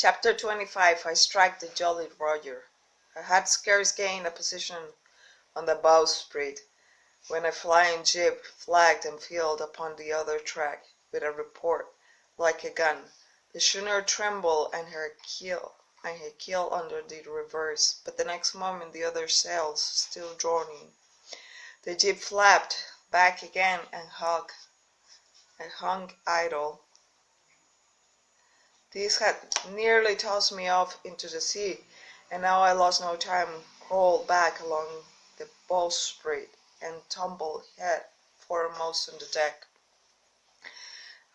Chapter 25. I strike the Jolly Roger. I had scarce gained a position on the bowsprit when a flying jib flagged and filled upon the other track with a report like a gun. The schooner trembled and her keel under the reverse, but the next moment the other sails still droning. The jib flapped back again and hung idle. This had nearly tossed me off into the sea, and now I lost no time, crawled back along the bowsprit, and tumbled head foremost on the deck.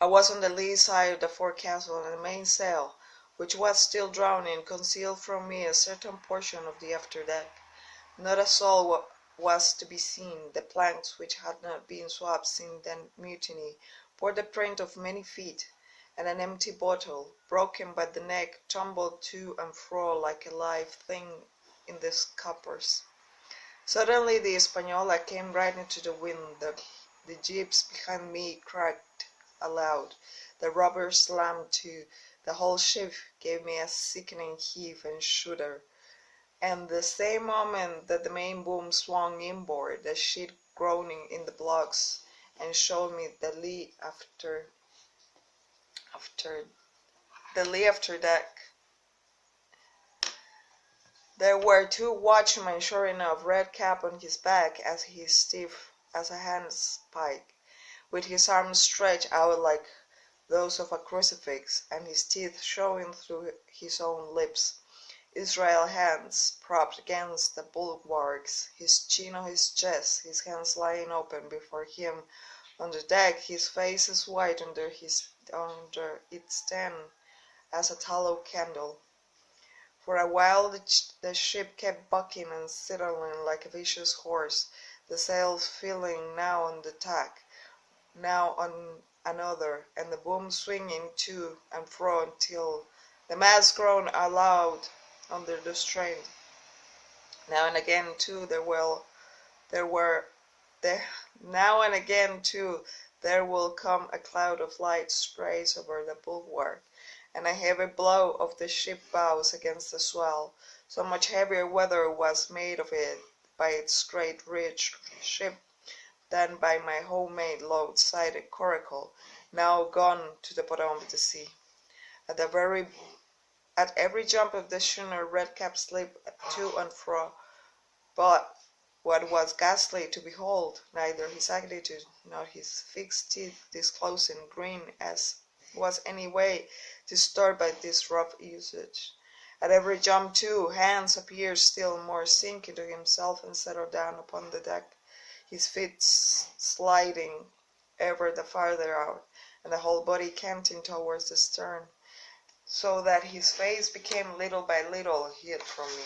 I was on the lee side of the forecastle, and the mainsail, which was still drowning, concealed from me a certain portion of the after deck. Not a soul was to be seen. The planks, which had not been swapped since the mutiny, bore the print of many feet, and an empty bottle, broken by the neck, tumbled to and fro like a live thing in the scuppers. Suddenly the Española came right into the wind. The jibs behind me cracked aloud. The rubber slammed to. The whole ship gave me a sickening heave and shudder. And the same moment that the main boom swung inboard, the ship groaning in the blocks, and showed me the lee after deck. There were two watchmen, sure enough, red cap on his back, as he stiff as a handspike, with his arms stretched out like those of a crucifix, and his teeth showing through his own lips. Israel hands propped against the bulwarks, his chin on his chest, his hands lying open before him on the deck, his face as white under its stand as a tallow candle. For a while the ship kept bucking and sidling like a vicious horse, the sails filling now on the tack, now on another, and the boom swinging to and fro until the mast groaned aloud under the strain. Now and again too there will come a cloud of light sprays over the bulwark, and a heavy blow of the ship bows against the swell. So much heavier weather was made of it by its great rich ship than by my homemade low-sided coracle, now gone to the bottom of the sea. At every jump of the schooner, Redcap slipped to and fro, but what was ghastly to behold, neither his attitude nor his fixed teeth disclosing grin as was any way disturbed by this rough usage. At every jump, too, Hans appeared still more sinking to himself and settled down upon the deck, his feet sliding ever the farther out, and the whole body canting towards the stern, so that his face became little by little hid from me.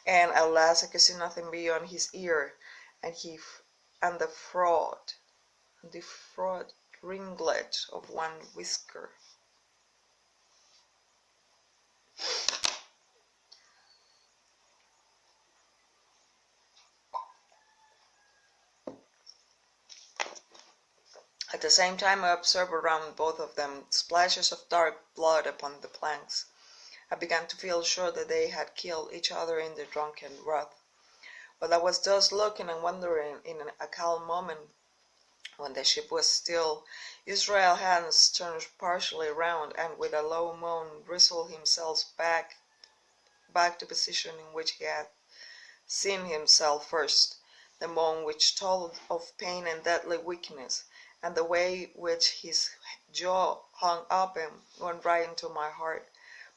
And at last I could see nothing beyond his ear, and the fraud ringlet of one whisker. At the same time I observed around both of them splashes of dark blood upon the planks. I began to feel sure that they had killed each other in their drunken wrath. While I was thus looking and wondering in a calm moment, when the ship was still, Israel Hans turned partially round, and with a low moan wrestled himself back to the position in which he had seen himself first, the moan which told of pain and deadly weakness, and the way which his jaw hung open went right into my heart.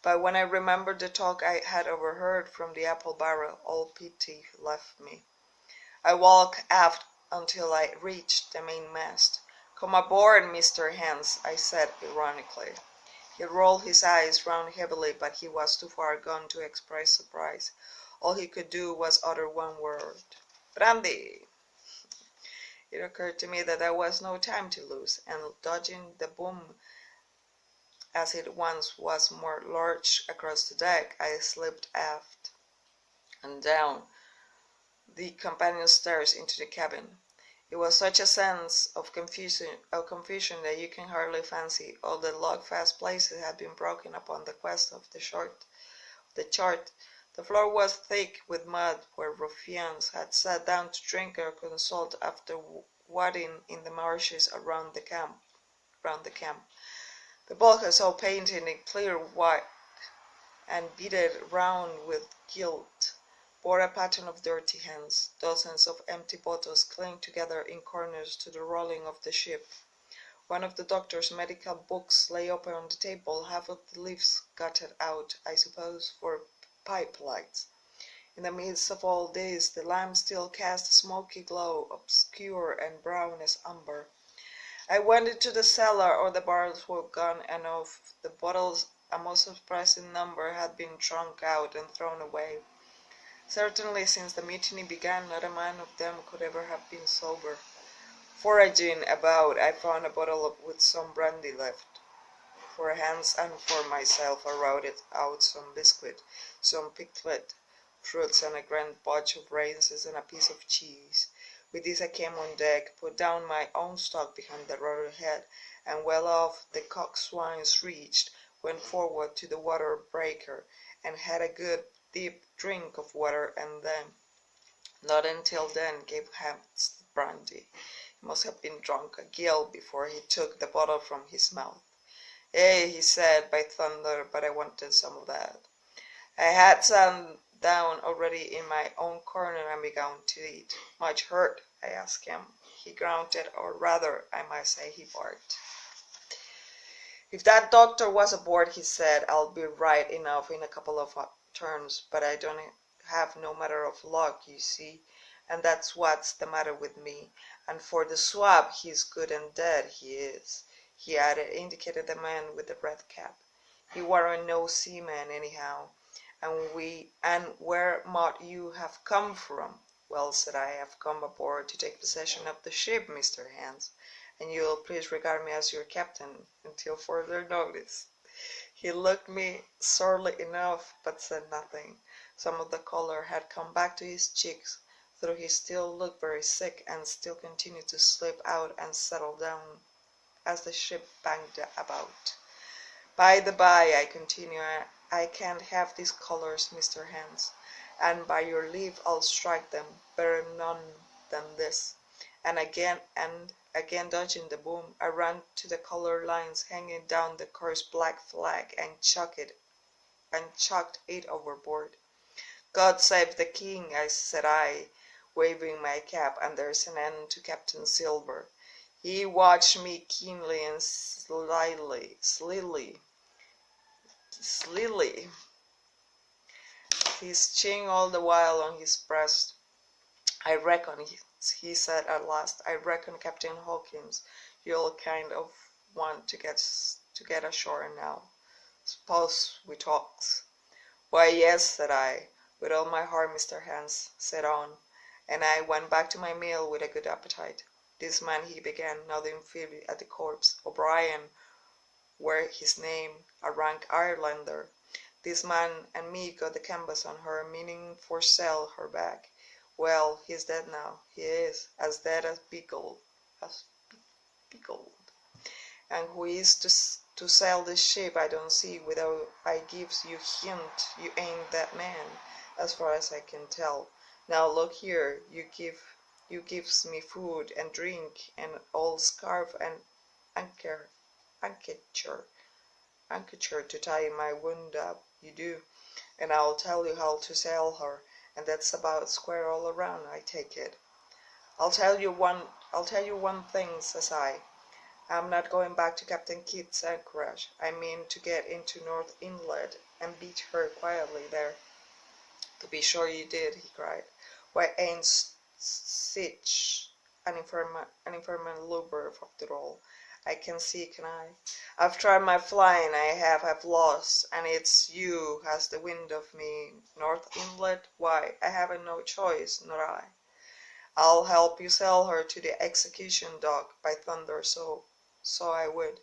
But when I remembered the talk I had overheard from the apple barrel, all pity left me. I walked aft until I reached the mainmast. "Come aboard, Mr. Hans," I said ironically. He rolled his eyes round heavily, but he was too far gone to express surprise. All he could do was utter one word: "Brandy!" It occurred to me that there was no time to lose, and dodging the boom as it once was more lurched across the deck, I slipped aft and down the companion stairs into the cabin. It was such a sense of confusion that you can hardly fancy. All the log-fast places had been broken upon the quest of the chart. The floor was thick with mud where ruffians had sat down to drink or consult after wading in the marshes around the camp. The bulkheads, all painted in clear white and beaded round with gilt, bore a pattern of dirty hands. Dozens of empty bottles clinked together in corners to the rolling of the ship. One of the doctor's medical books lay open on the table, half of the leaves gutted out, I suppose, for pipe lights. In the midst of all this, the lamp still cast a smoky glow, obscure and brown as umber. I went into the cellar, or the barrels were gone, and of the bottles a most surprising number had been drunk out and thrown away. Certainly, since the mutiny began, not a man of them could ever have been sober. Foraging about, I found a bottle with some brandy left. For Hans and for myself I routed out some biscuit, some pickled fruits, and a grand bunch of raisins and a piece of cheese. With this I came on deck, put down my own stock behind the rudder head, and well off the coxswain's reached, went forward to the water breaker, and had a good deep drink of water, and then, not until then, gave Hans the brandy. He must have been drunk a gill before he took the bottle from his mouth. "Eh," he said, "by thunder, but I wanted some of that." I had sat down already in my own corner and began to eat. "Much hurt?" I asked him. He grunted, or rather, I might say he barked. "If that doctor was aboard," he said, "I'll be right enough in a couple of turns, but I don't have no matter of luck, you see, and that's what's the matter with me. And for the swab, he's good and dead, he is," he added, indicating the man with the red cap. "He warn't no seaman, anyhow. And where might you have come from?" "Well," said I, "I've come aboard to take possession of the ship, Mr. Hans, and you'll please regard me as your captain until further notice." He looked me sorely enough, but said nothing. Some of the color had come back to his cheeks, though he still looked very sick, and still continued to slip out and settle down as the ship banged about. "By the by," I continued, "I can't have these colors, Mr. Hans, and by your leave I'll strike them. Better none than this." And again dodging the boom, I ran to the color lines hanging down the cursed black flag and chucked it overboard. "God save the king," said I, waving my cap, "and there's an end to Captain Silver." He watched me keenly and slily, his chin all the while on his breast. "I reckon," he said at last, "I reckon, Captain Hawkins, you'll kind of want to get ashore now. S'pose we talks?" "Why, yes," said I. "With all my heart, Mr. Hans. Set on." And I went back to my meal with a good appetite. "This man," he began, nodding feebly at the corpse, "O'Brien were his name, a rank Irelander. This man and me got the canvas on her, meaning for sail her back. Well, he's dead now, he is, as dead as pickled. And who is to sail this ship I don't see without I gives you hint you ain't that man, as far as I can tell. Now look here, you gives me food and drink and old scarf and handkercher to tie my wound up, you do, and I'll tell you how to sail her, and that's about square all around, I take it. I'll tell you one thing," says I. "I'm not going back to Captain Kidd's anchorage. I mean to get into North Inlet and beat her quietly there." "To be sure you did," he cried. "Why, ain't sich an infernal lubber after all. I can see, can I? I've tried my flying, I have lost, and it's you has the wind of me. North Inlet? Why, I haven't no choice, not I. I'll help you sail her to the execution dock, by thunder, so I would."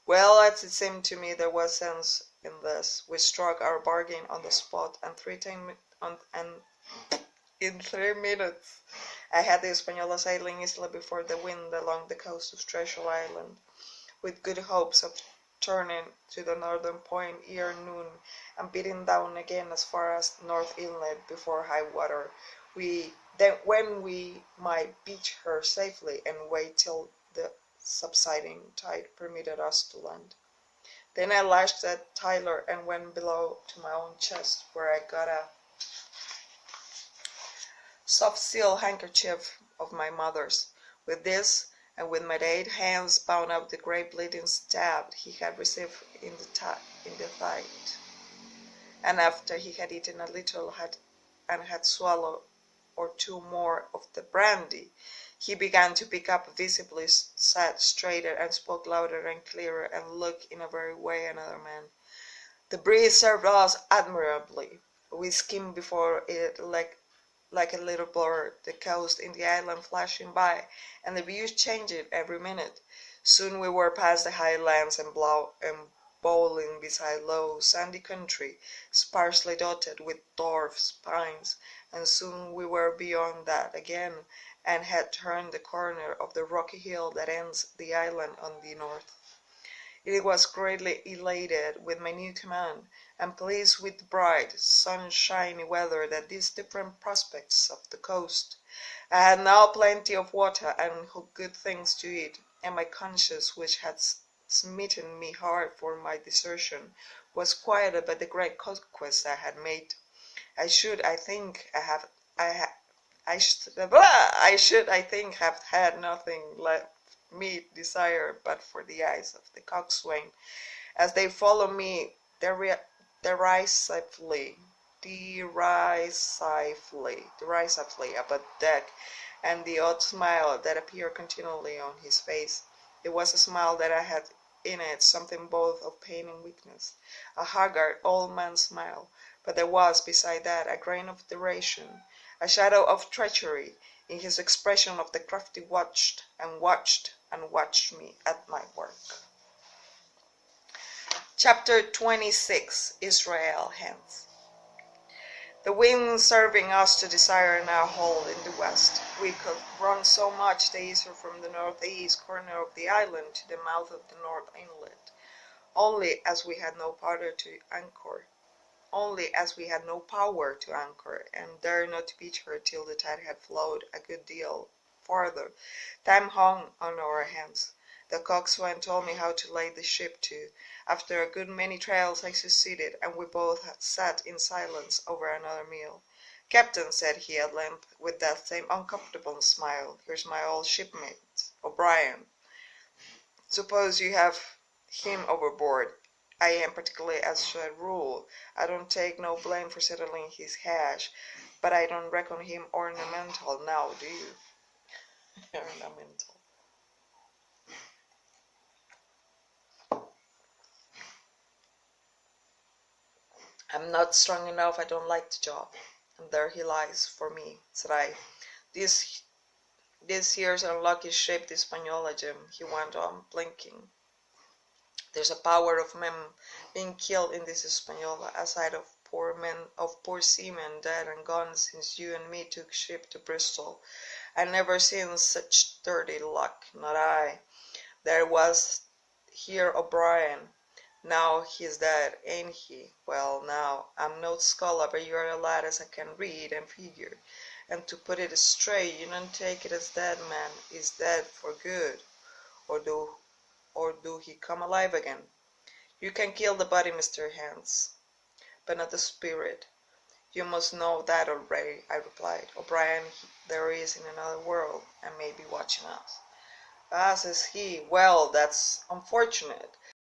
Well, as it seemed to me there was sense in this, we struck our bargain on the spot, and in 3 minutes I had the Española sailing easily before the wind along the coast of Treasure Island, with good hopes of turning to the northern point ere noon, and beating down again as far as North Inlet before high water, when we might beach her safely and wait till the subsiding tide permitted us to land. Then I lashed at Tyler and went below to my own chest, where I got a soft silk handkerchief of my mother's. With this, and with my 8 hands bound up the great bleeding stab he had received in the thigh, and after he had eaten a little and had swallowed or 2 more of the brandy, he began to pick up visibly, sat straighter, and spoke louder and clearer, and looked in a very way another man. The breeze served us admirably. We skimmed before it like a little blur, the coast in the island flashing by, and the views changing every minute. Soon we were past the high lands and bowling beside low, sandy country, sparsely dotted with dwarf pines, and soon we were beyond that again, and had turned the corner of the rocky hill that ends the island on the north. It was greatly elated with my new command, and pleased with the bright, sunshiny weather that these different prospects of the coast. I had now plenty of water and good things to eat, and my conscience, which had smitten me hard for my desertion, was quieted by the great conquest I had made. I should, I think, have had nothing left me desire but for the eyes of the coxswain, as they follow me derisively about deck, and the odd smile that appeared continually on his face. It was a smile that had in it something both of pain and weakness, a haggard old man's smile, but there was beside that a grain of derision, a shadow of treachery in his expression of the crafty watched me at my work. Chapter 26. Israel Hence. The wind serving us to desire now hold in the west, we could run so much the easier from the northeast corner of the island to the mouth of the North Inlet, only as we had no power to anchor, and dared not to beach her till the tide had flowed a good deal farther. Time hung on our hands. The coxswain told me how to lay the ship to. After a good many trials I succeeded, and we both sat in silence over another meal. "Captain," said he at length, with that same uncomfortable smile, "here's my old shipmate, O'Brien. Suppose you have him overboard. I am particularly as a rule. I don't take no blame for settling his hash, but I don't reckon him ornamental now, do you?" Ornamental. "I'm not strong enough. I don't like the job. And there he lies for me," said I. This here's unlucky ship, the Española, Jim," he went on, blinking. "There's a power of men being killed in this Española, a sight of poor seamen dead and gone since you and me took ship to Bristol. I never seen such dirty luck, not I. There was here O'Brien. Now he's dead, ain't he? Well, now, I'm no scholar, but you're a lad as I can read and figure, and to put it straight, you don't take it as that man is dead for good, or do he come alive again? You can kill the body, Mr. Hans, but not the spirit. You must know that already," I replied. "O'Brien there is in another world, and may be watching us." "Ah," says he, "well, that's unfortunate.